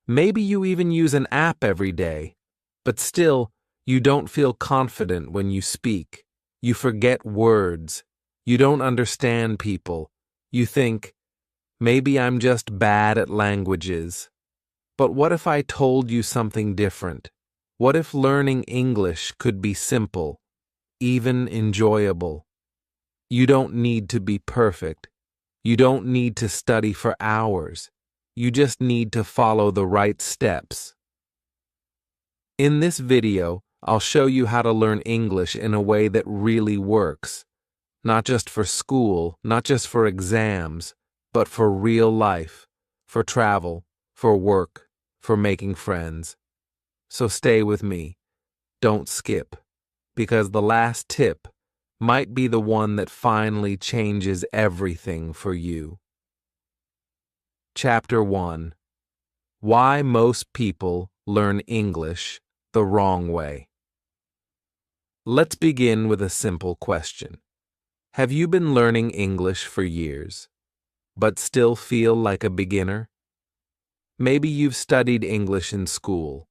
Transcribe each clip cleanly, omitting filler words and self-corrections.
Maybe you even use an app every day, but still, you don't feel confident when you speak. You forget words. You don't understand people. You think, maybe I'm just bad at languages. But what if I told you something different? What if learning English could be simple, even enjoyable? You don't need to be perfect. You don't need to study for hours. You just need to follow the right steps. In this video, I'll show you how to learn English in a way that really works. Not just for school, not just for exams, but for real life, for travel, for work, for making friends. So stay with me. Don't skip, because the last tip might be the one that finally changes everything for you. Chapter 1. Why most people learn English the wrong way. Let's begin with a simple question. Have you been learning English for years, but still feel like a beginner? Maybe you've studied English in school.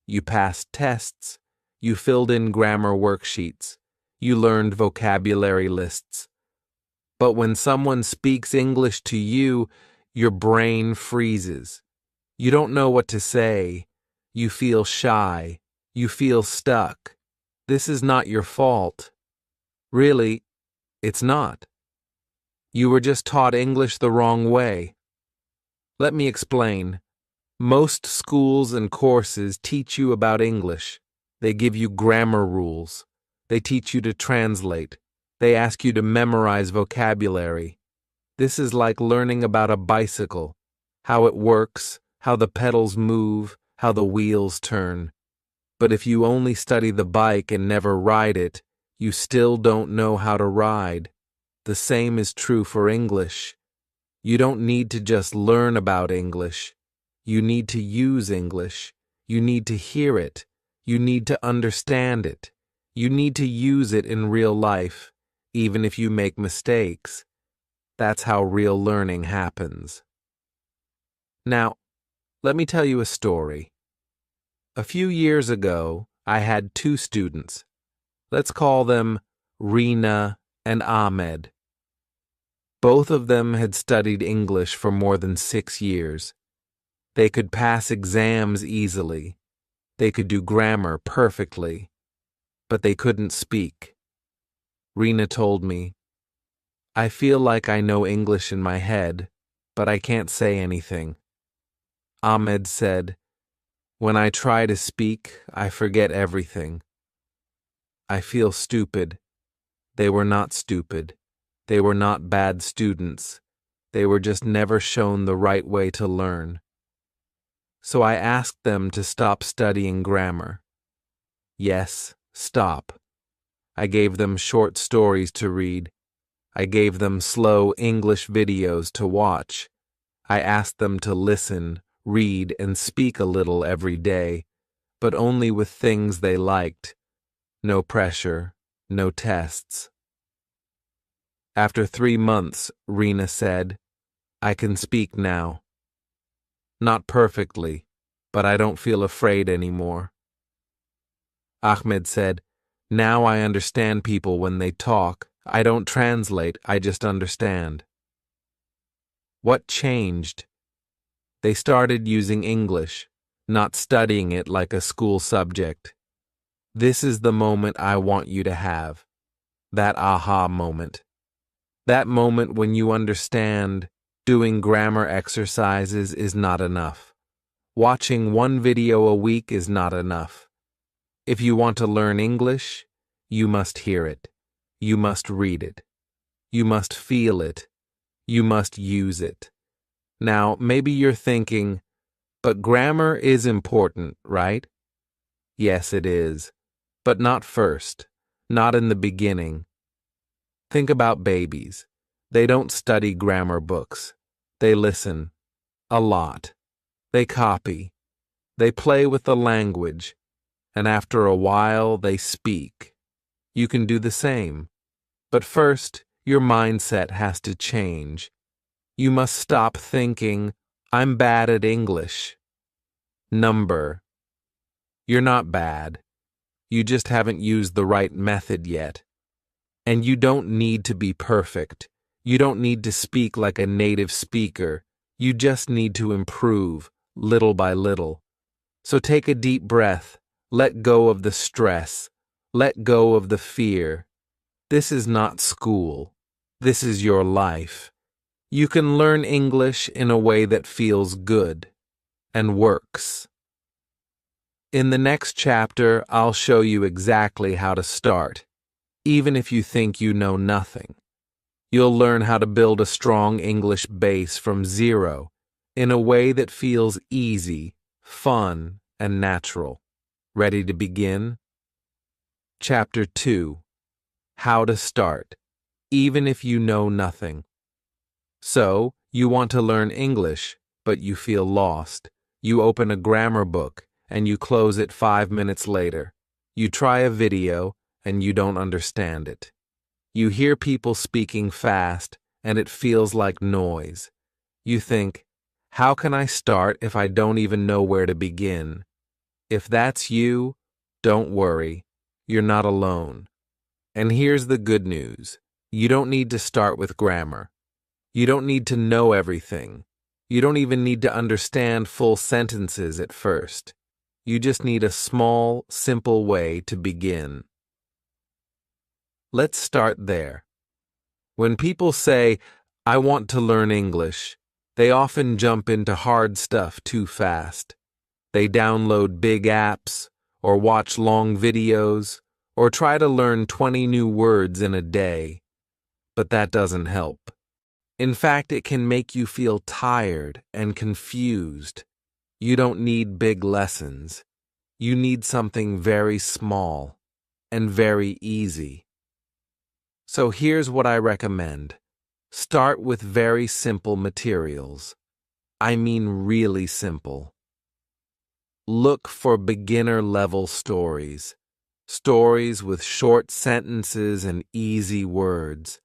You passed tests. You filled in grammar worksheets. You learned vocabulary lists. But when someone speaks English to you, your brain freezes. You don't know what to say. You feel shy. You feel stuck. This is not your fault. Really, it's not. You were just taught English the wrong way. Let me explain. Most schools and courses teach you about English. They give you grammar rules. They teach you to translate. They ask you to memorize vocabulary. This is like learning about a bicycle, how it works, how the pedals move, how the wheels turn. But if you only study the bike and never ride it, you still don't know how to ride. The same is true for English. You don't need to just learn about English. You need to use English. You need to hear it. You need to understand it. You need to use it in real life, even if you make mistakes. That's how real learning happens. Now, let me tell you a story. A few years ago, I had two students. Let's call them Rina and Ahmed. Both of them had studied English for more than 6 years. They could pass exams easily. They could do grammar perfectly. But they couldn't speak. Rina told me, I feel like I know English in my head, but I can't say anything. Ahmed said, when I try to speak, I forget everything. I feel stupid. They were not stupid. They were not bad students. They were just never shown the right way to learn. So I asked them to stop studying grammar. Yes, stop. I gave them short stories to read. I gave them slow English videos to watch. I asked them to listen, read, and speak a little every day, but only with things they liked. No pressure, no tests. After 3 months, Rina said, I can speak now. Not perfectly, but I don't feel afraid anymore. Ahmed said, now I understand people when they talk. I don't translate, I just understand. What changed? They started using English, not studying it like a school subject. This is the moment I want you to have. That aha moment. That moment when you understand doing grammar exercises is not enough. Watching one video a week is not enough. If you want to learn English, you must hear it. You must read it. You must feel it. You must use it. Now, maybe you're thinking, but grammar is important, right? Yes, it is. But not first. Not in the beginning. Think about babies. They don't study grammar books. They listen. A lot. They copy. They play with the language. And after a while, they speak. You can do the same. But first, your mindset has to change. You must stop thinking, I'm bad at English. number. You're not bad. You just haven't used the right method yet. And you don't need to be perfect. You don't need to speak like a native speaker. You just need to improve, little by little. So take a deep breath. Let go of the stress. Let go of the fear. This is not school. This is your life. You can learn English in a way that feels good and works. In the next chapter, I'll show you exactly how to start, even if you think you know nothing. You'll learn how to build a strong English base from zero in a way that feels easy, fun, and natural. Ready to begin? Chapter 2. How to start, even if you know nothing. So, you want to learn English, but you feel lost. You open a grammar book, and you close it 5 minutes later. You try a video, and you don't understand it. You hear people speaking fast, and it feels like noise. You think, how can I start if I don't even know where to begin? If that's you, don't worry. You're not alone. And here's the good news. You don't need to start with grammar. You don't need to know everything. You don't even need to understand full sentences at first. You just need a small, simple way to begin. Let's start there. When people say, I want to learn English, they often jump into hard stuff too fast. They download big apps, or watch long videos, or try to learn 20 new words in a day. But that doesn't help. In fact, it can make you feel tired and confused. You don't need big lessons. You need something very small and very easy. So here's what I recommend. Start with very simple materials. I mean really simple. Look for beginner-level stories. Stories with short sentences and easy words.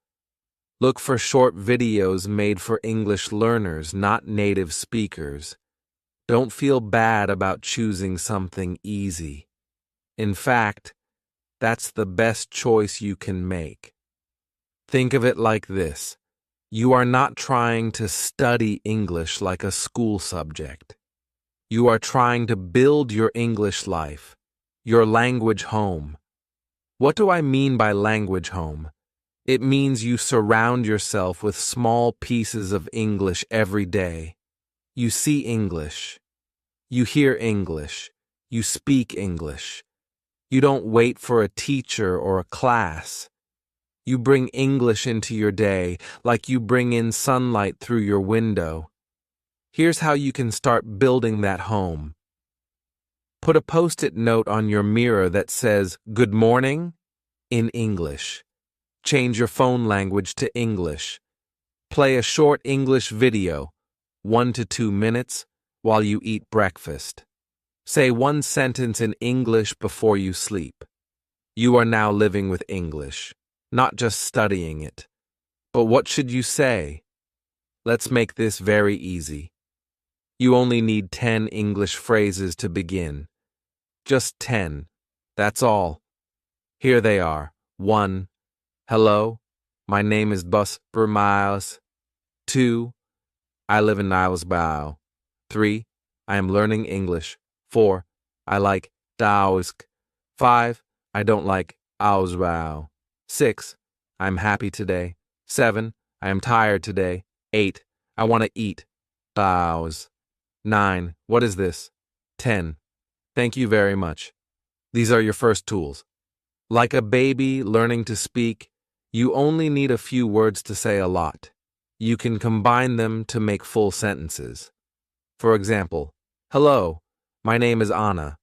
Look for short videos made for English learners, not native speakers. Don't feel bad about choosing something easy. In fact, that's the best choice you can make. Think of it like this. You are not trying to study English like a school subject. You are trying to build your English life, your language home. What do I mean by language home? It means you surround yourself with small pieces of English every day. You see English. You hear English. You speak English. You don't wait for a teacher or a class. You bring English into your day like you bring in sunlight through your window. Here's how you can start building that home. Put a post-it note on your mirror that says, "Good morning," in English. Change your phone language to English. Play a short English video, 1 to 2 minutes, while you eat breakfast. Say one sentence in English before you sleep. You are now living with English, not just studying it. But what should you say? Let's make this very easy. You only need 10 English phrases to begin. Just 10. That's all. Here they are. 1. Hello, my name is Bus Miles. 2. I live in Nilesbow. 3. I am learning English. 4. I like Daosk. 5. I don't like Ausbau. 6. I'm happy today. 7. I am tired today. 8. I want to eat. Bows. 9. What is this? 10. Thank you very much. These are your first tools. Like a baby learning to speak, you only need a few words to say a lot. You can combine them to make full sentences. For example, hello, my name is Anna.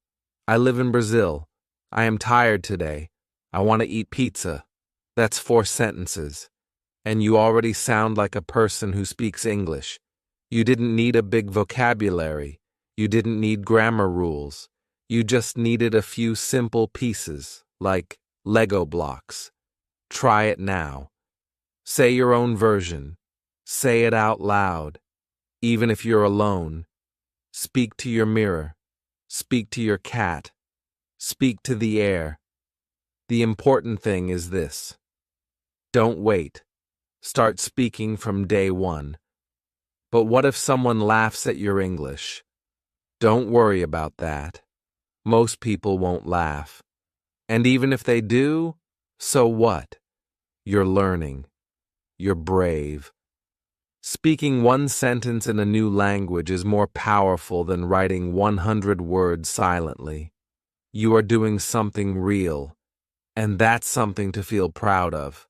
I live in Brazil. I am tired today. I want to eat pizza. That's 4 sentences. And you already sound like a person who speaks English. You didn't need a big vocabulary. You didn't need grammar rules. You just needed a few simple pieces, like Lego blocks. Try it now. Say your own version. Say it out loud. Even if you're alone. Speak to your mirror. Speak to your cat. Speak to the air. The important thing is this. Don't wait. Start speaking from day one. But what if someone laughs at your English? Don't worry about that. Most people won't laugh. And even if they do, so what? You're learning. You're brave. Speaking one sentence in a new language is more powerful than writing 100 words silently. You are doing something real, and that's something to feel proud of.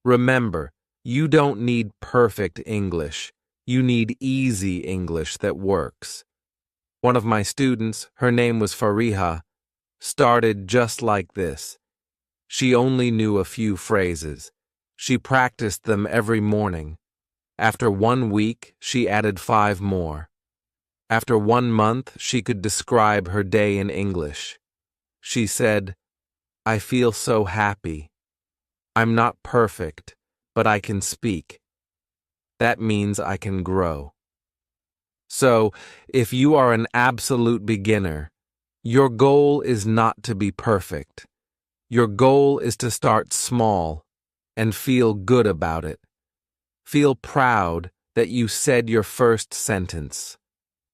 Remember, you don't need perfect English. You need easy English that works. One of my students, her name was Fariha, started just like this. She only knew a few phrases. She practiced them every morning. After 1 week, she added 5 more. After 1 month, she could describe her day in English. She said, "I feel so happy. I'm not perfect, but I can speak. That means I can grow." So, if you are an absolute beginner, your goal is not to be perfect. Your goal is to start small and feel good about it. Feel proud that you said your first sentence,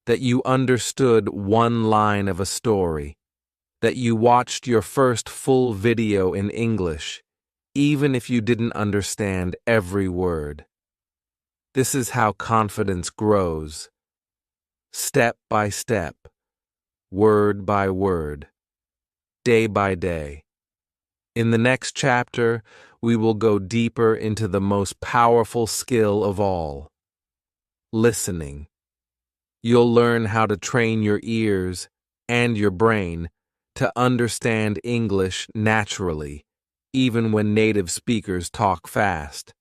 that you understood one line of a story, that you watched your first full video in English, even if you didn't understand every word. This is how confidence grows. Step by step, word by word, day by day. In the next chapter, we will go deeper into the most powerful skill of all, listening. You'll learn how to train your ears and your brain to understand English naturally, even when native speakers talk fast.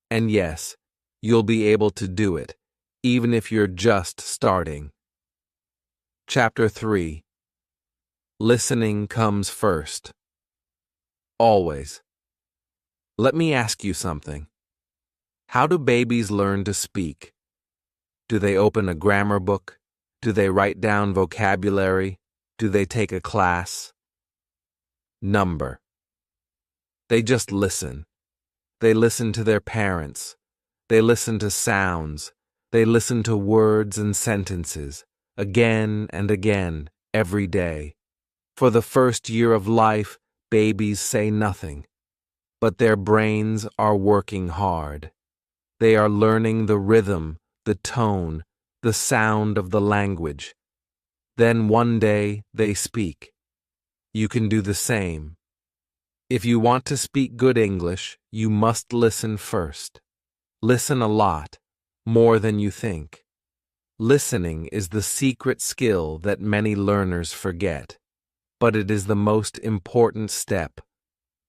And yes, you'll be able to do it, even if you're just starting. Chapter 3. Listening comes first. Always. Let me ask you something. How do babies learn to speak? Do they open a grammar book? Do they write down vocabulary? Do they take a class? Number. They just listen. They listen to their parents. They listen to sounds. They listen to words and sentences, again and again, every day. For the first year of life, babies say nothing, but their brains are working hard. They are learning the rhythm, the tone, the sound of the language. Then one day they speak. You can do the same. If you want to speak good English, you must listen first. Listen a lot, more than you think. Listening is the secret skill that many learners forget, but it is the most important step.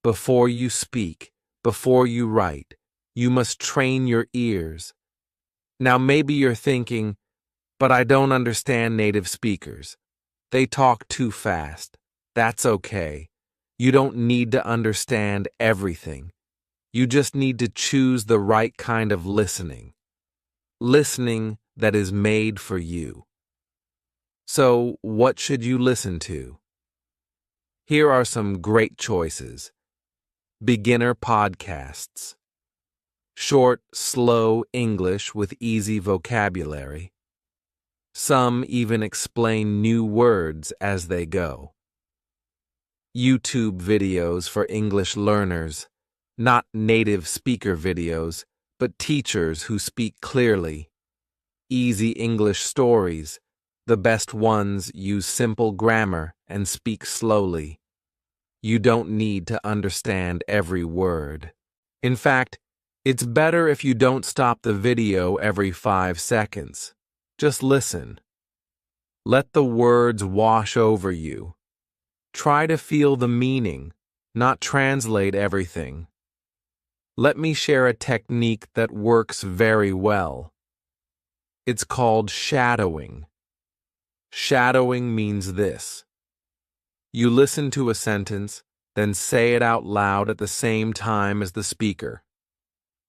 Before you speak, before you write, you must train your ears. Now maybe you're thinking, but I don't understand native speakers. They talk too fast. That's okay. You don't need to understand everything. You just need to choose the right kind of listening. Listening that is made for you. So, what should you listen to? Here are some great choices. Beginner podcasts. Short, slow English with easy vocabulary. Some even explain new words as they go. YouTube videos for English learners, not native speaker videos, but teachers who speak clearly. Easy English stories. The best ones use simple grammar and speak slowly. You don't need to understand every word. In fact, it's better if you don't stop the video every 5 seconds. Just listen. Let the words wash over you. Try to feel the meaning, not translate everything. Let me share a technique that works very well. It's called shadowing. Shadowing means this. You listen to a sentence, then say it out loud at the same time as the speaker,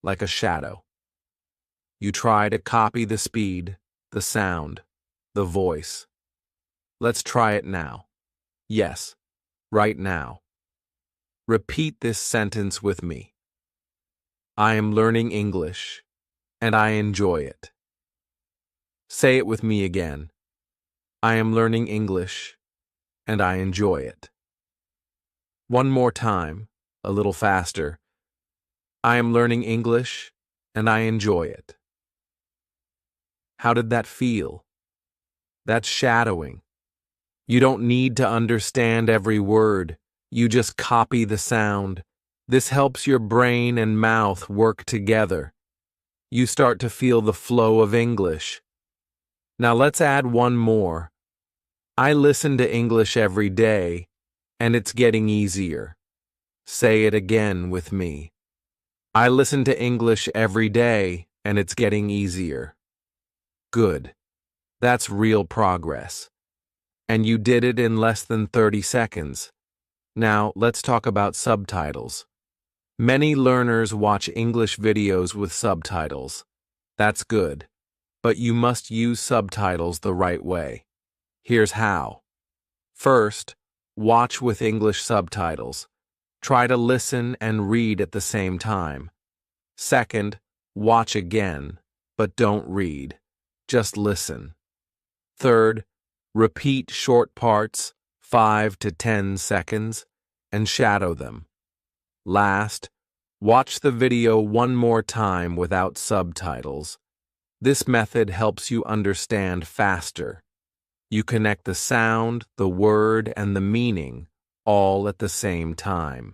like a shadow. You try to copy the speed, the sound, the voice. Let's try it now. Yes, right now. Repeat this sentence with me. I am learning English, and I enjoy it. Say it with me again. I am learning English, and I enjoy it. One more time, a little faster. I am learning English, and I enjoy it. How did that feel? That's shadowing. You don't need to understand every word. You just copy the sound. This helps your brain and mouth work together. You start to feel the flow of English. Now let's add one more. I listen to English every day, and it's getting easier. Say it again with me. I listen to English every day, and it's getting easier. Good. That's real progress. And you did it in less than 30 seconds. Now, let's talk about subtitles. Many learners watch English videos with subtitles. That's good, but you must use subtitles the right way. Here's how. First, watch with English subtitles. Try to listen and read at the same time. Second, watch again, but don't read. Just listen. Third, repeat short parts, 5 to 10 seconds, and shadow them. Last, watch the video one more time without subtitles. This method helps you understand faster. You connect the sound, the word, and the meaning all at the same time.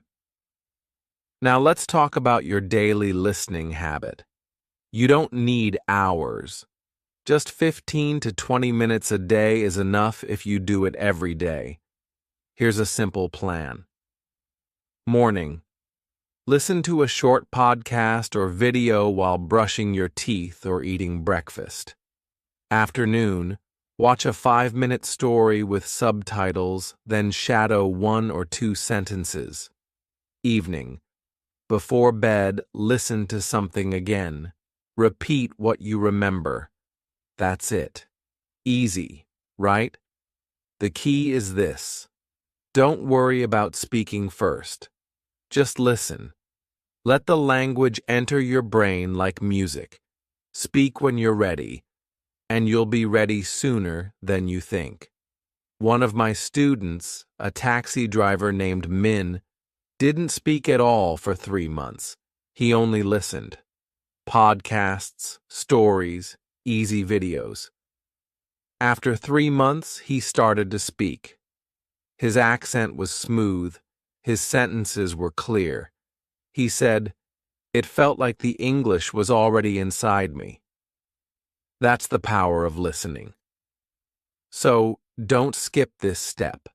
Now let's talk about your daily listening habit. You don't need hours. Just 15 to 20 minutes a day is enough if you do it every day. Here's a simple plan. Morning. Listen to a short podcast or video while brushing your teeth or eating breakfast. Afternoon. Watch a 5-minute story with subtitles, then shadow 1 or 2 sentences. Evening. Before bed, listen to something again. Repeat what you remember. That's it. Easy, right? The key is this. Don't worry about speaking first. Just listen. Let the language enter your brain like music. Speak when you're ready, and you'll be ready sooner than you think. One of my students, a taxi driver named Min, didn't speak at all for 3 months. He only listened. Podcasts, stories, easy videos. After 3 months, he started to speak. His accent was smooth. His sentences were clear. He said, "It felt like the English was already inside me." That's the power of listening. So, don't skip this step.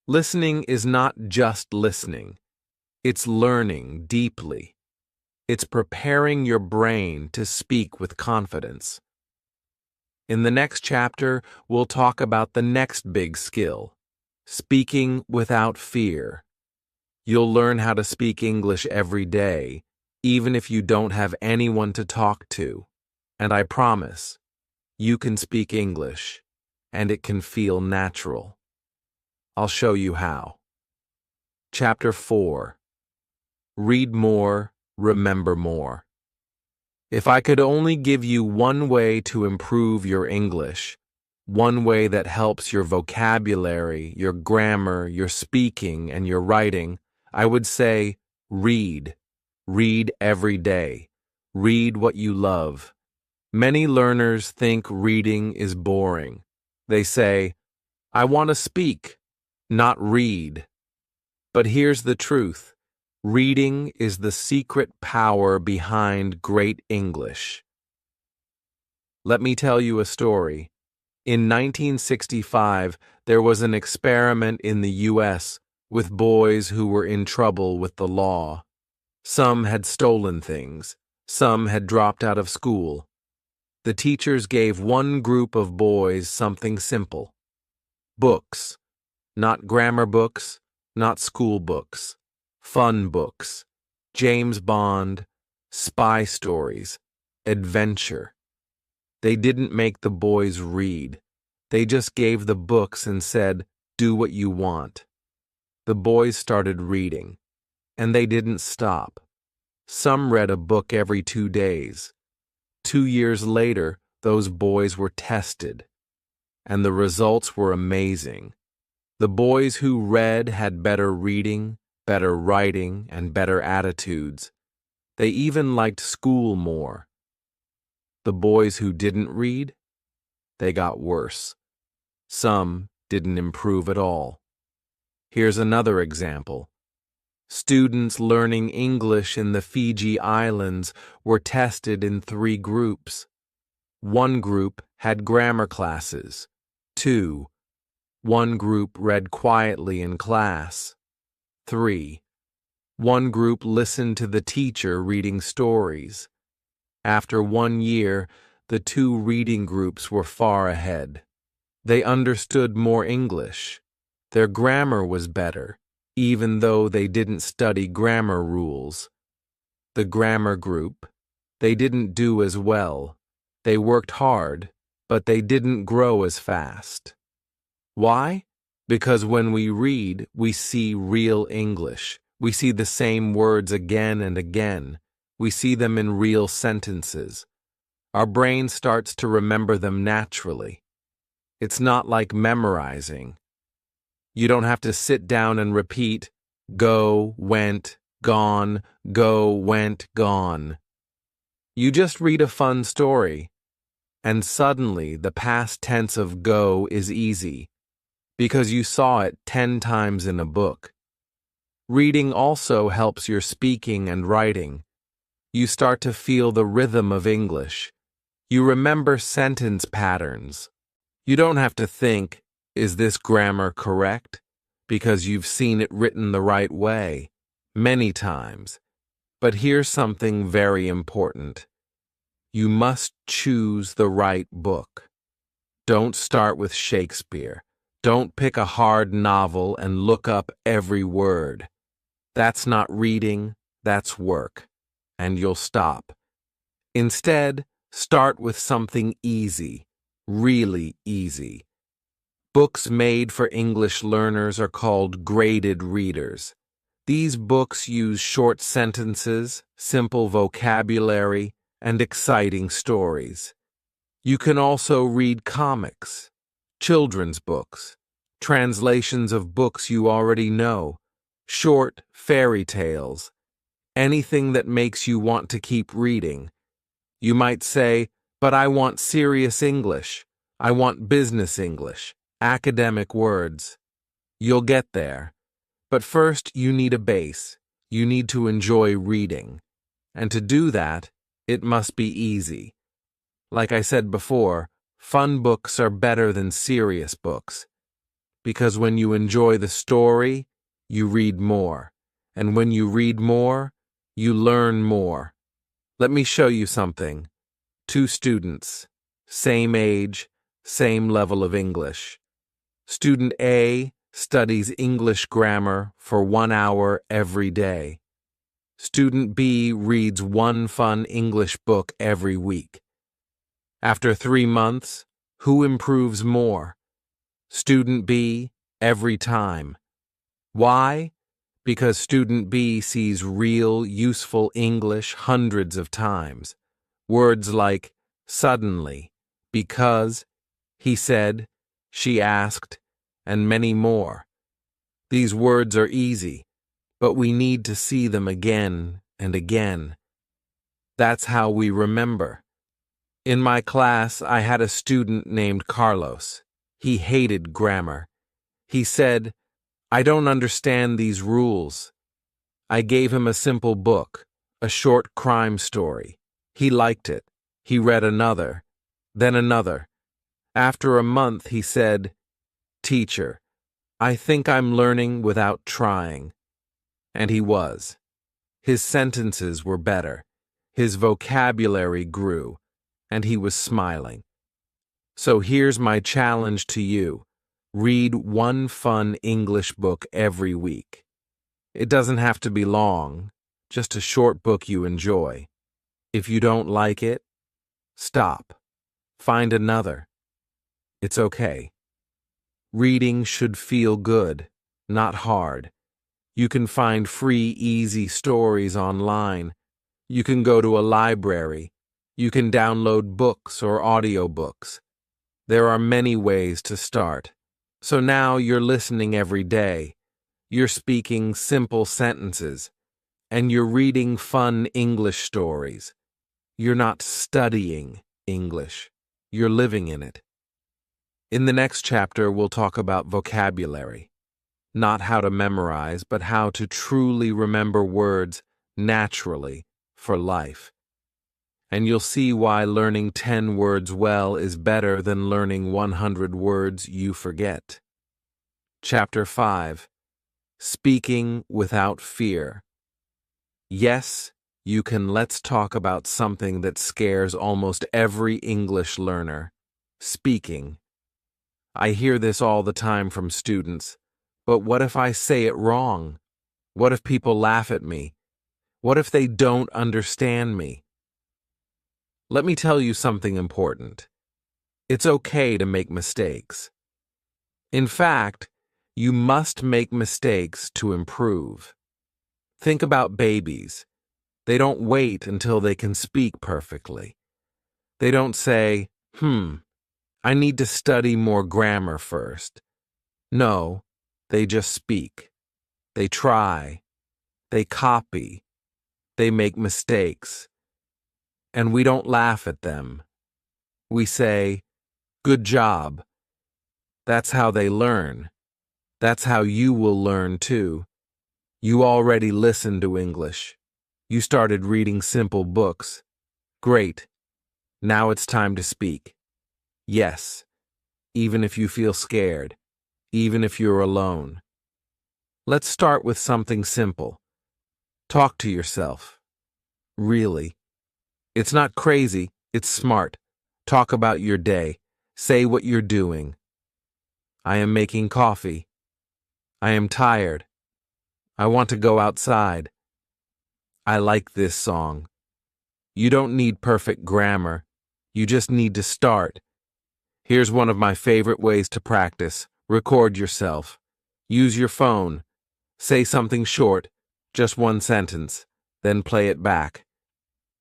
Listening is not just listening. It's learning deeply. It's preparing your brain to speak with confidence. In the next chapter, we'll talk about the next big skill, speaking without fear. You'll learn how to speak English every day, even if you don't have anyone to talk to. And I promise, you can speak English, and it can feel natural. I'll show you how. Chapter 4. Read more, remember more. If I could only give you one way to improve your English, one way that helps your vocabulary, your grammar, your speaking, and your writing, I would say, read. Read every day. Read what you love. Many learners think reading is boring. They say, I want to speak, not read. But here's the truth. Reading is the secret power behind great English. Let me tell you a story. In 1965, there was an experiment in the U.S. with boys who were in trouble with the law. Some had stolen things. Some had dropped out of school. The teachers gave one group of boys something simple. Books. Not grammar books, not school books. Fun books. James Bond, spy stories, adventure. They didn't make the boys read. They just gave the books and said, "Do what you want." The boys started reading, and they didn't stop. Some read a book every 2 days. 2 years later, those boys were tested, and the results were amazing. The boys who read had better reading, better writing, and better attitudes. They even liked school more. The boys who didn't read, they got worse. Some didn't improve at all. Here's another example. Students learning English in the Fiji Islands were tested in 3 groups. One group had grammar classes. 2. One group read quietly in class. 3. One group listened to the teacher reading stories. After 1 year, the 2 reading groups were far ahead. They understood more English. Their grammar was better, even though they didn't study grammar rules. The grammar group, they didn't do as well. They worked hard, but they didn't grow as fast. Why? Because when we read, we see real English. We see the same words again and again. We see them in real sentences. Our brain starts to remember them naturally. It's not like memorizing. You don't have to sit down and repeat, go, went, gone, go, went, gone. You just read a fun story, and suddenly the past tense of go is easy, because you saw it 10 times in a book. Reading also helps your speaking and writing. You start to feel the rhythm of English. You remember sentence patterns. You don't have to think, is this grammar correct? Because you've seen it written the right way, many times. But here's something very important. You must choose the right book. Don't start with Shakespeare. Don't pick a hard novel and look up every word. That's not reading, that's work. And you'll stop. Instead, start with something easy. Really easy. Books made for English learners are called graded readers. These books use short sentences, simple vocabulary, and exciting stories. You can also read comics, children's books, translations of books you already know, short fairy tales, anything that makes you want to keep reading. You might say, but I want serious English. I want business English, academic words. You'll get there. But first, you need a base. You need to enjoy reading. And to do that, it must be easy. Like I said before, fun books are better than serious books. Because when you enjoy the story, you read more. And when you read more, you learn more. Let me show you something. 2 students, same age, same level of English. Student A studies English grammar for 1 hour every day. Student B reads 1 fun English book every week. After 3 months, who improves more? Student B, every time. Why? Because student B sees real, useful English hundreds of times. Words like suddenly, because, he said, she asked, and many more. These words are easy, but we need to see them again and again. That's how we remember. In my class, I had a student named Carlos. He hated grammar. He said, I don't understand these rules. I gave him a simple book, a short crime story. He liked it. He read another, then another. After a month, he said, Teacher, I think I'm learning without trying. And he was. His sentences were better. His vocabulary grew, and he was smiling. So here's my challenge to you. Read 1 fun English book every week. It doesn't have to be long, just a short book you enjoy. If you don't like it, stop. Find another. It's okay. Reading should feel good, not hard. You can find free, easy stories online. You can go to a library. You can download books or audiobooks. There are many ways to start. So now you're listening every day. You're speaking simple sentences. And you're reading fun English stories. You're not studying English. You're living in it. In the next chapter, we'll talk about vocabulary. Not how to memorize, but how to truly remember words naturally for life. And you'll see why learning 10 words well is better than learning 100 words you forget. Chapter 5. Speaking without fear. Yes, you can. Let's talk about something that scares almost every English learner. Speaking. I hear this all the time from students. But what if I say it wrong? What if people laugh at me? What if they don't understand me? Let me tell you something important. It's okay to make mistakes. In fact, you must make mistakes to improve. Think about babies. They don't wait until they can speak perfectly. They don't say, I need to study more grammar first. No, they just speak. They try. They copy. They make mistakes. And we don't laugh at them. We say, good job. That's how they learn. That's how you will learn too. You already listened to English. You started reading simple books. Great. Now it's time to speak. Yes, even if you feel scared, even if you're alone. Let's start with something simple. Talk to yourself. Really. It's not crazy, it's smart. Talk about your day. Say what you're doing. I am making coffee. I am tired. I want to go outside. I like this song. You don't need perfect grammar. You just need to start. Here's one of my favorite ways to practice. Record yourself. Use your phone. Say something short, just one sentence, then play it back.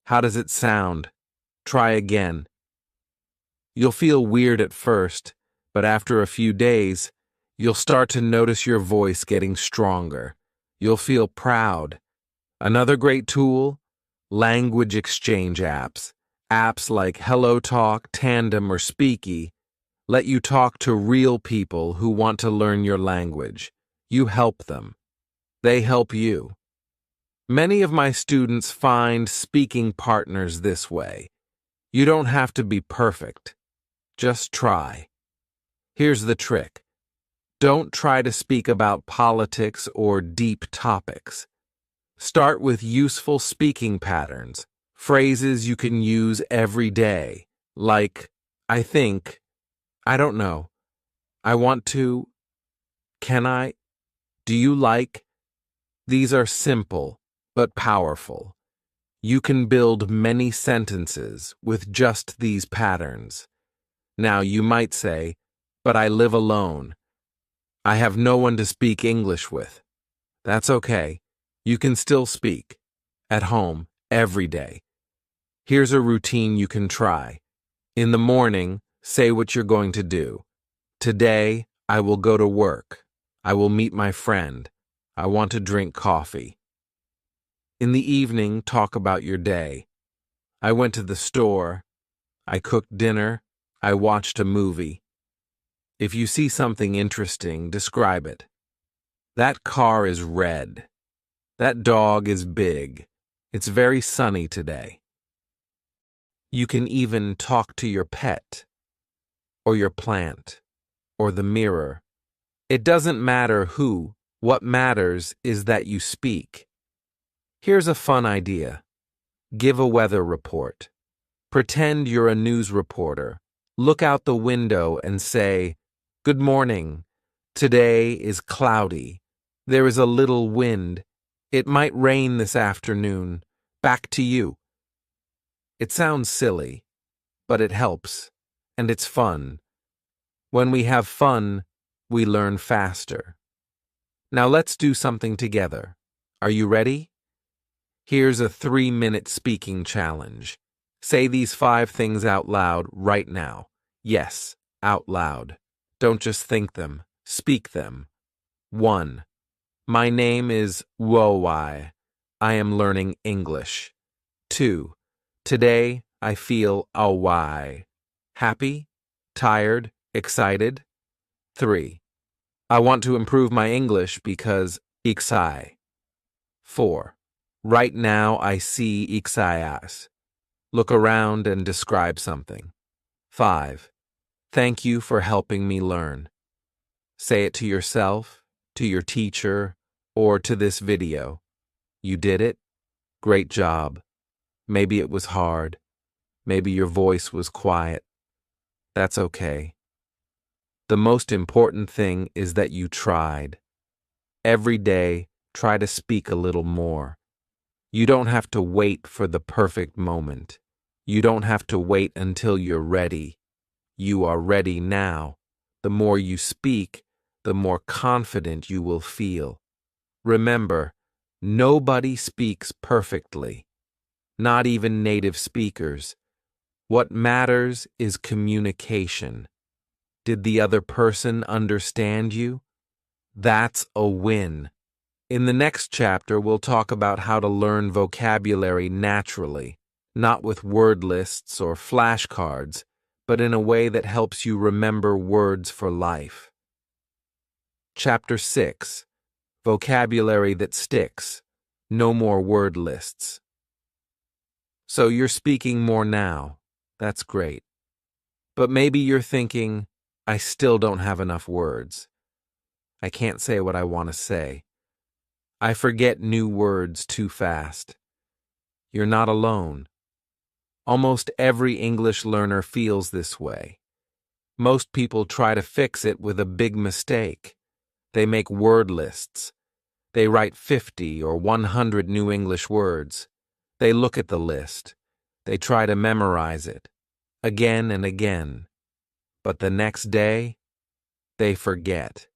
How does it sound? Try again. You'll feel weird at first, but after a few days, you'll start to notice your voice getting stronger. You'll feel proud. Another great tool? Language exchange apps. Apps like HelloTalk, Tandem, or Speaky let you talk to real people who want to learn your language. You help them. They help you. Many of my students find speaking partners this way. You don't have to be perfect. Just try. Here's the trick. Don't try to speak about politics or deep topics. Start with useful speaking patterns, phrases you can use every day, like, I think, I don't know, I want to, can I, do you like? These are simple, but powerful. You can build many sentences with just these patterns. Now you might say, but I live alone. I have no one to speak English with. That's okay. You can still speak. At home, every day. Here's a routine you can try. In the morning, say what you're going to do. Today, I will go to work. I will meet my friend. I want to drink coffee. In the evening, talk about your day. I went to the store. I cooked dinner. I watched a movie. If you see something interesting, describe it. That car is red. That dog is big. It's very sunny today. You can even talk to your pet, or your plant, or the mirror. It doesn't matter who. What matters is that you speak. Here's a fun idea. Give a weather report. Pretend you're a news reporter. Look out the window and say, "Good morning. Today is cloudy. There is a little wind. It might rain this afternoon. Back to you." It sounds silly, but it helps, and it's fun. When we have fun, we learn faster. Now let's do something together. Are you ready? Here's a 3-minute speaking challenge. Say these 5 things out loud right now. Yes, out loud. Don't just think them, speak them. 1. My name is Wowai. I am learning English. 2. Today I feel awai. Happy? Tired? Excited? 3. I want to improve my English because iksai. 4. Right now I see iksaias. Look around and describe something. 5. Thank you for helping me learn. Say it to yourself, to your teacher, or to this video. You did it? Great job. Maybe it was hard. Maybe your voice was quiet. That's okay. The most important thing is that you tried. Every day, try to speak a little more. You don't have to wait for the perfect moment. You don't have to wait until you're ready. You are ready now. The more you speak, the more confident you will feel. Remember, nobody speaks perfectly. Not even native speakers. What matters is communication. Did the other person understand you? That's a win. In the next chapter, we'll talk about how to learn vocabulary naturally, not with word lists or flashcards, but in a way that helps you remember words for life. Chapter 6. Vocabulary that sticks. No more word lists. So you're speaking more now. That's great. But maybe you're thinking, I still don't have enough words. I can't say what I want to say. I forget new words too fast. You're not alone. Almost every English learner feels this way. Most people try to fix it with a big mistake. They make word lists. They write 50 or 100 new English words. They look at the list. They try to memorize it, again and again. But the next day, they forget.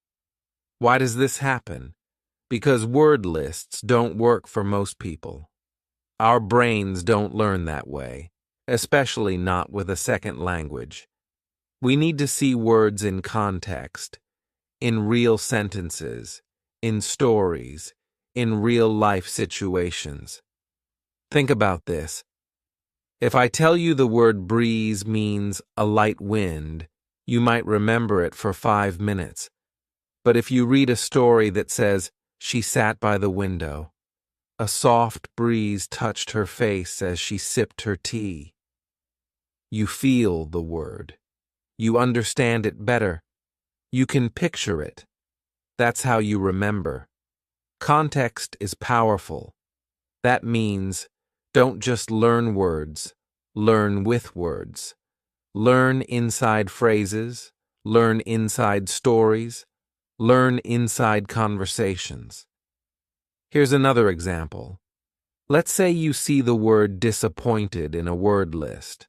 Why does this happen? Because word lists don't work for most people. Our brains don't learn that way, especially not with a second language. We need to see words in context, in real sentences, in stories, in real-life situations. Think about this. If I tell you the word breeze means a light wind, you might remember it for 5 minutes. But if you read a story that says, she sat by the window, a soft breeze touched her face as she sipped her tea. You feel the word. You understand it better. You can picture it. That's how you remember. Context is powerful. That means don't just learn words, learn with words. Learn inside phrases, learn inside stories, learn inside conversations. Here's another example. Let's say you see the word disappointed in a word list.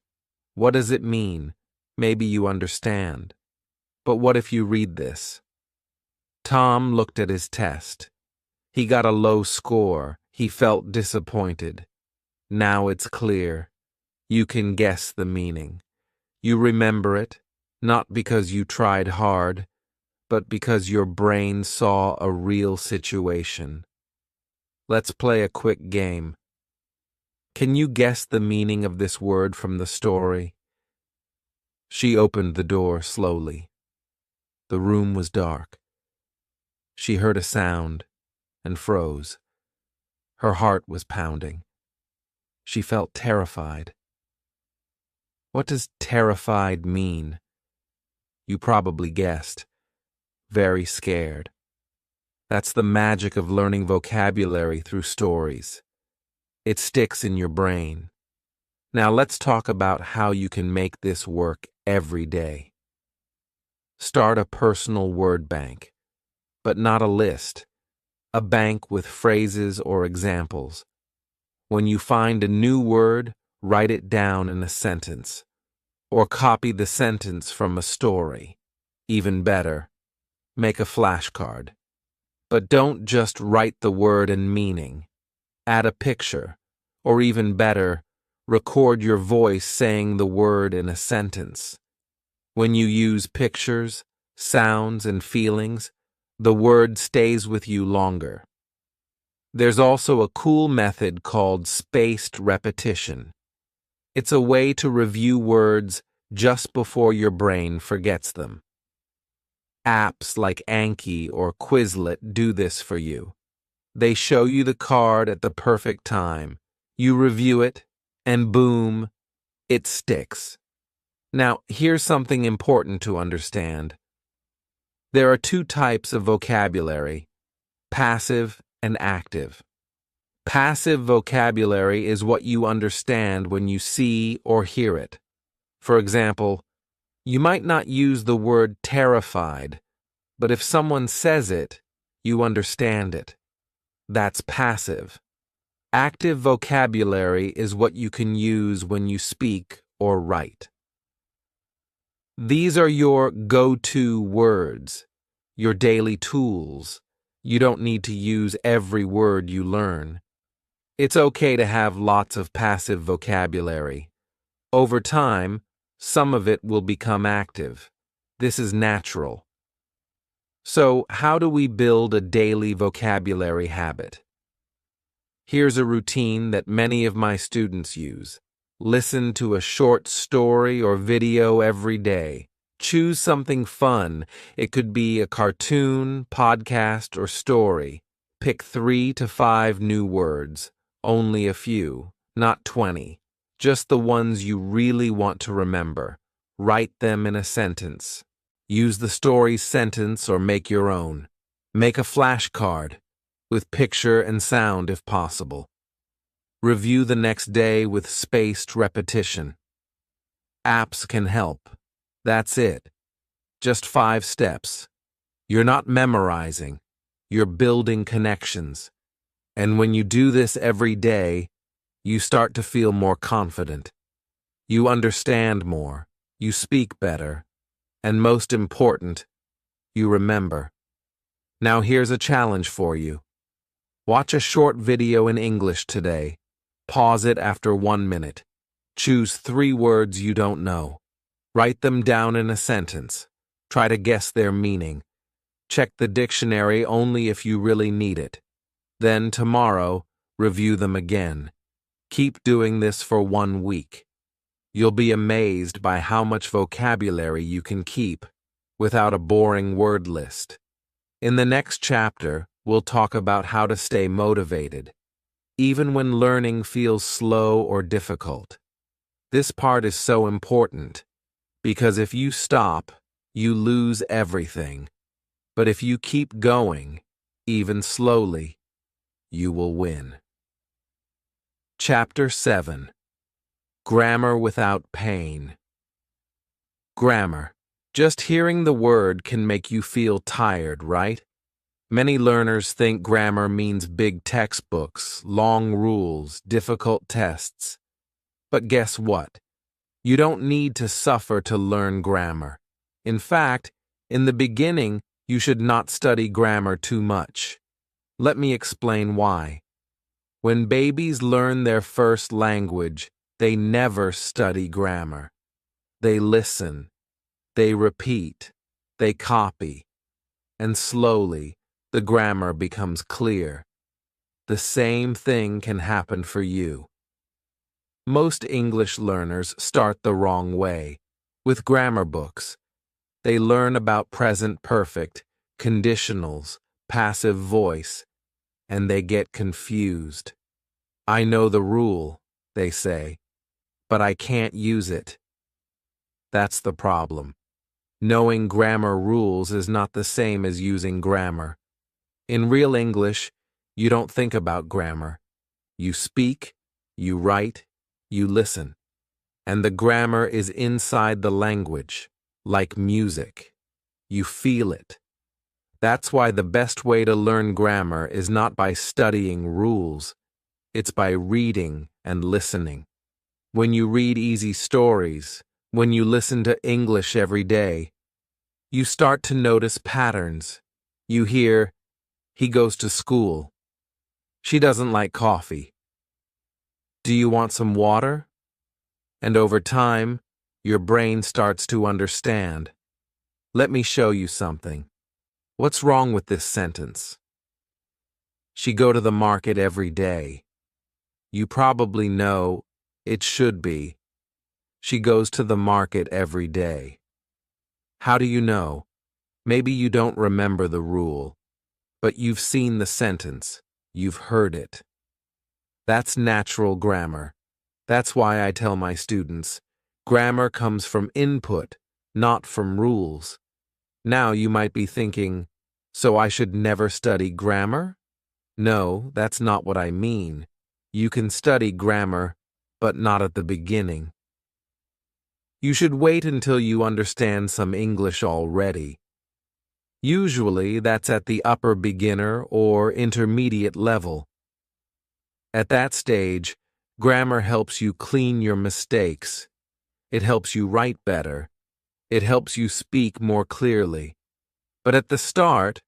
What does it mean? Maybe you understand. But what if you read this? Tom looked at his test. He got a low score. He felt disappointed. Now it's clear. You can guess the meaning. You remember it, not because you tried hard, but because your brain saw a real situation. Let's play a quick game. Can you guess the meaning of this word from the story? She opened the door slowly. The room was dark. She heard a sound and froze. Her heart was pounding. She felt terrified. What does terrified mean? You probably guessed. Very scared. That's the magic of learning vocabulary through stories. It sticks in your brain. Now let's talk about how you can make this work every day. Start a personal word bank, but not a list. A bank with phrases or examples. When you find a new word, write it down in a sentence, or copy the sentence from a story. Even better, make a flashcard. But don't just write the word and meaning. Add a picture, or even better, record your voice saying the word in a sentence. When you use pictures, sounds, and feelings, the word stays with you longer. There's also a cool method called spaced repetition. It's a way to review words just before your brain forgets them. Apps like Anki or Quizlet do this for you. They show you the card at the perfect time. You review it, and boom, it sticks. Now, here's something important to understand. There are two types of vocabulary, passive and active. Passive vocabulary is what you understand when you see or hear it. For example, you might not use the word terrified, but if someone says it, you understand it. That's passive. Active vocabulary is what you can use when you speak or write. These are your go-to words, your daily tools. You don't need to use every word you learn. It's okay to have lots of passive vocabulary. Over time, some of it will become active. This is natural. So, how do we build a daily vocabulary habit? Here's a routine that many of my students use. Listen to a short story or video every day. Choose something fun. It could be a cartoon, podcast, or story. Pick 3 to 5 new words. Only a few, not 20. Just the ones you really want to remember. Write them in a sentence. Use the story's sentence or make your own. Make a flashcard, with picture and sound if possible. Review the next day with spaced repetition. Apps can help. That's it. Just 5 steps. You're not memorizing. You're building connections. And when you do this every day, you start to feel more confident. You understand more. You speak better. And most important, you remember. Now here's a challenge for you. Watch a short video in English today. Pause it after 1 minute. Choose 3 words you don't know. Write them down in a sentence. Try to guess their meaning. Check the dictionary only if you really need it. Then tomorrow, review them again. Keep doing this for 1 week. You'll be amazed by how much vocabulary you can keep without a boring word list. In the next chapter, we'll talk about how to stay motivated, even when learning feels slow or difficult. This part is so important, because if you stop, you lose everything. But if you keep going, even slowly, you will win. Chapter 7. Grammar without pain. Grammar. Just hearing the word can make you feel tired, right? Many learners think grammar means big textbooks, long rules, difficult tests. But guess what? You don't need to suffer to learn grammar. In fact, in the beginning, you should not study grammar too much. Let me explain why. When babies learn their first language, they never study grammar. They listen, they repeat, they copy, and slowly, the grammar becomes clear. The same thing can happen for you. Most English learners start the wrong way, with grammar books. They learn about present perfect, conditionals, passive voice, and they get confused. I know the rule, they say, but I can't use it. That's the problem. Knowing grammar rules is not the same as using grammar. In real English, you don't think about grammar. You speak, you write, you listen. And the grammar is inside the language, like music. You feel it. That's why the best way to learn grammar is not by studying rules. It's by reading and listening. When you read easy stories, when you listen to English every day, You start to notice patterns. You hear, he goes to school. She doesn't like coffee. Do you want some water? And over time, your brain starts to understand. Let me show you something. What's wrong with this sentence? She go to the market every day. You probably know it should be. She goes to the market every day. How do you know? Maybe you don't remember the rule, but you've seen the sentence. You've heard it. That's natural grammar. That's why I tell my students, grammar comes from input, not from rules. Now you might be thinking, so I should never study grammar? No, that's not what I mean. You can study grammar, but not at the beginning. You should wait until you understand some English already. Usually, that's at the upper beginner or intermediate level. At that stage, grammar helps you clean your mistakes. It helps you write better. It helps you speak more clearly. But at the start,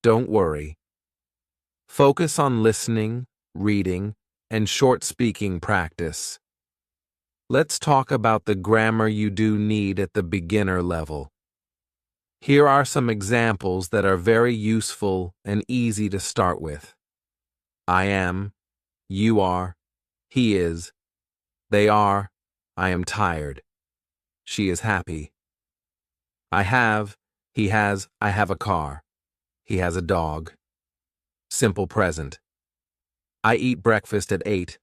don't worry. Focus on listening, reading, and short speaking practice. Let's talk about the grammar you do need at the beginner level. Here are some examples that are very useful and easy to start with. I am, you are, he is, they are, I am tired, she is happy. I have, he has, I have a car, he has a dog. Simple present. I eat breakfast at 8.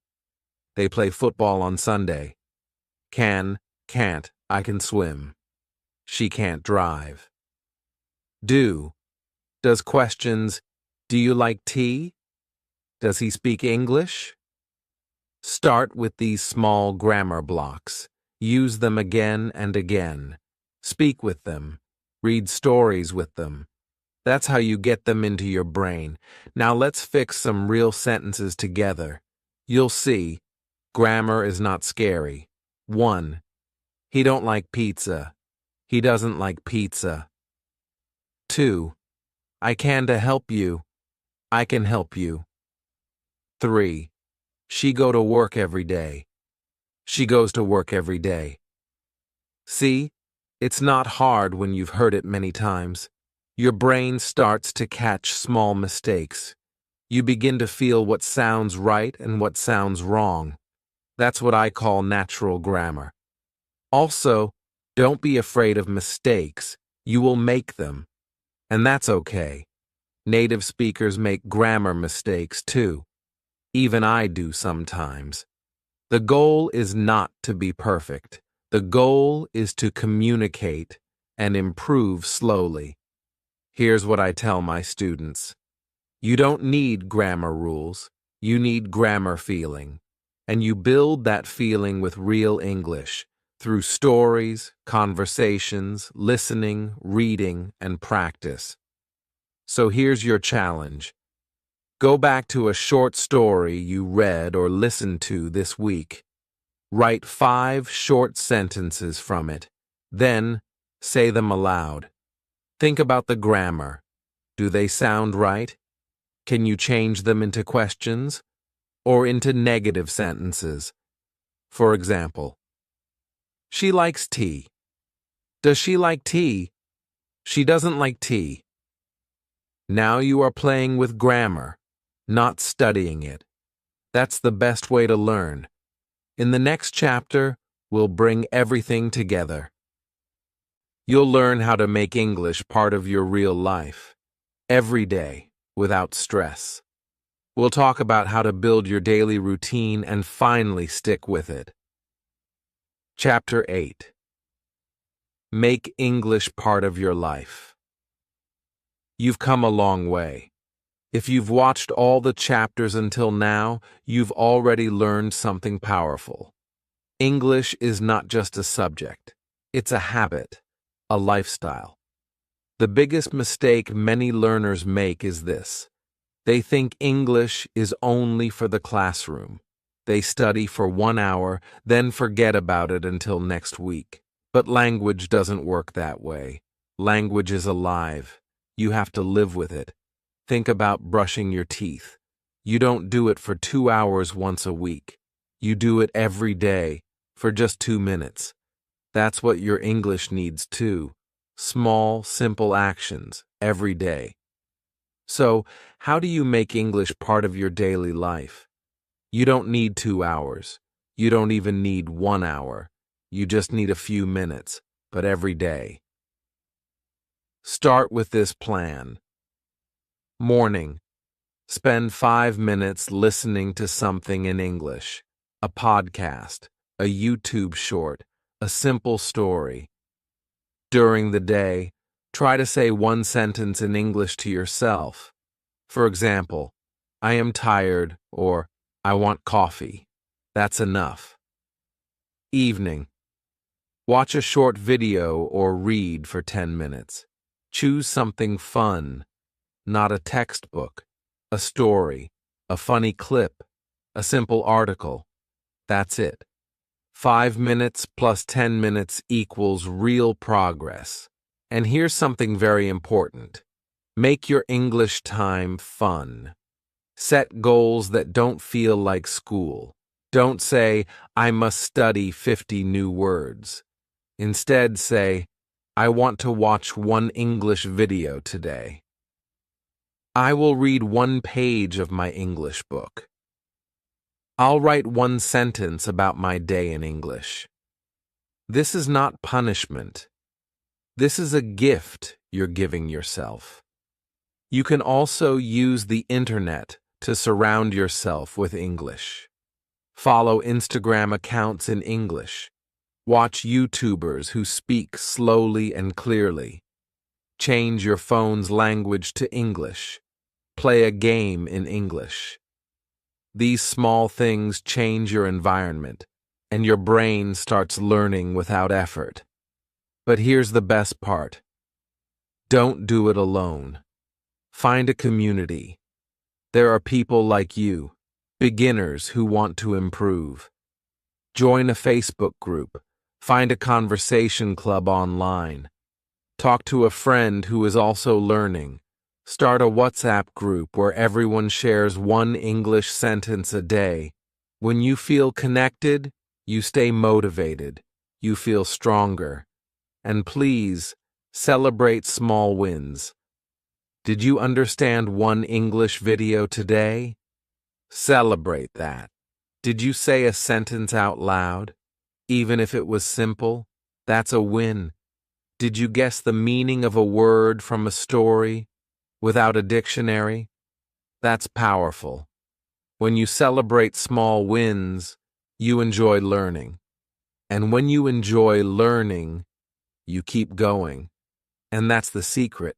They play football on Sunday. Can, can't, I can swim. She can't drive. Do. Does questions, do you like tea? Does he speak English? Start with these small grammar blocks. Use them again and again. Speak with them. Read stories with them. That's how you get them into your brain. Now let's fix some real sentences together. You'll see, grammar is not scary. 1. He don't like pizza. He doesn't like pizza. 2. I can to help you. I can help you. 3. She go to work every day. She goes to work every day. See, it's not hard when you've heard it many times. Your brain starts to catch small mistakes. You begin to feel what sounds right and what sounds wrong. That's what I call natural grammar. Also, don't be afraid of mistakes. You will make them. And that's okay. Native speakers make grammar mistakes too. Even I do sometimes. The goal is not to be perfect. The goal is to communicate and improve slowly. Here's what I tell my students. You don't need grammar rules. You need grammar feeling. And you build that feeling with real English through stories, conversations, listening, reading, and practice. So here's your challenge. Go back to a short story you read or listened to this week. Write 5 short sentences from it. Then say them aloud. Think about the grammar. Do they sound right? Can you change them into questions or into negative sentences? For example, she likes tea. Does she like tea? She doesn't like tea. Now you are playing with grammar, not studying it. That's the best way to learn. In the next chapter, we'll bring everything together. You'll learn how to make English part of your real life, every day, without stress. We'll talk about how to build your daily routine and finally stick with it. Chapter 8. Make English part of your life. You've come a long way. If you've watched all the chapters until now, you've already learned something powerful. English is not just a subject. It's a habit, a lifestyle. The biggest mistake many learners make is this. They think English is only for the classroom. They study for 1 hour, then forget about it until next week. But language doesn't work that way. Language is alive. You have to live with it. Think about brushing your teeth. You don't do it for 2 hours once a week. You do it every day for just 2 minutes. That's what your English needs too. Small, simple actions every day. So, how do you make English part of your daily life? You don't need 2 hours. You don't even need 1 hour. You just need a few minutes, but every day. Start with this plan. Morning. Spend 5 minutes listening to something in English. A podcast, a YouTube short, a simple story. During the day, try to say one sentence in English to yourself. For example, I am tired or I want coffee. That's enough. Evening. Watch a short video or read for 10 minutes. Choose something fun, not a textbook, a story, a funny clip, a simple article. That's it. 5 minutes plus 10 minutes equals real progress. And here's something very important. Make your English time fun. Set goals that don't feel like school. Don't say, I must study 50 new words. Instead say, I want to watch one English video today. I will read 1 page of my English book. I'll write 1 sentence about my day in English. This is not punishment. This is a gift you're giving yourself. You can also use the internet to surround yourself with English. Follow Instagram accounts in English. Watch YouTubers who speak slowly and clearly. Change your phone's language to English. Play a game in English. These small things change your environment, and your brain starts learning without effort. But here's the best part. Don't do it alone. Find a community. There are people like you, beginners who want to improve. Join a Facebook group. Find a conversation club online. Talk to a friend who is also learning. Start a WhatsApp group where everyone shares 1 English sentence a day. When you feel connected, you stay motivated. You feel stronger. And please, celebrate small wins. Did you understand 1 English video today? Celebrate that. Did you say a sentence out loud? Even if it was simple, that's a win. Did you guess the meaning of a word from a story without a dictionary? That's powerful. When you celebrate small wins, you enjoy learning. And when you enjoy learning, you keep going. And that's the secret.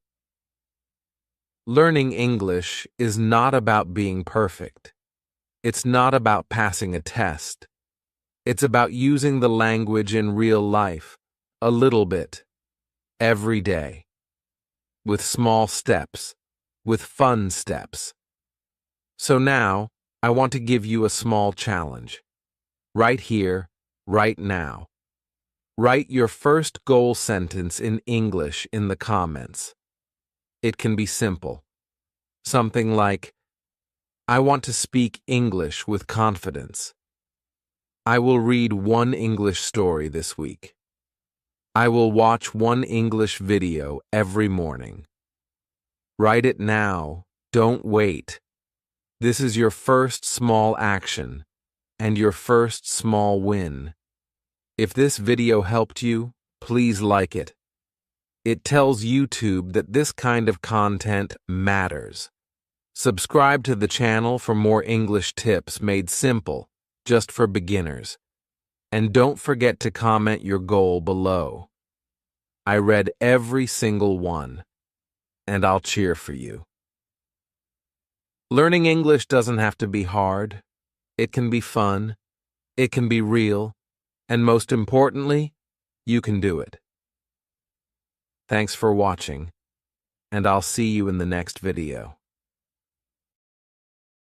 Learning English is not about being perfect. It's not about passing a test. It's about using the language in real life, a little bit, every day, with small steps, with fun steps. So now, I want to give you a small challenge. Right here, right now. Write your first goal sentence in English in the comments. It can be simple. Something like, I want to speak English with confidence. I will read 1 English story this week. I will watch 1 English video every morning. Write it now. Don't wait. This is your first small action and your first small win. If this video helped you, please like it. It tells YouTube that this kind of content matters. Subscribe to the channel for more English tips made simple, just for beginners. And don't forget to comment your goal below. I read every single one, and I'll cheer for you. Learning English doesn't have to be hard. It can be fun. It can be real. And most importantly, you can do it. Thanks for watching, and I'll see you in the next video.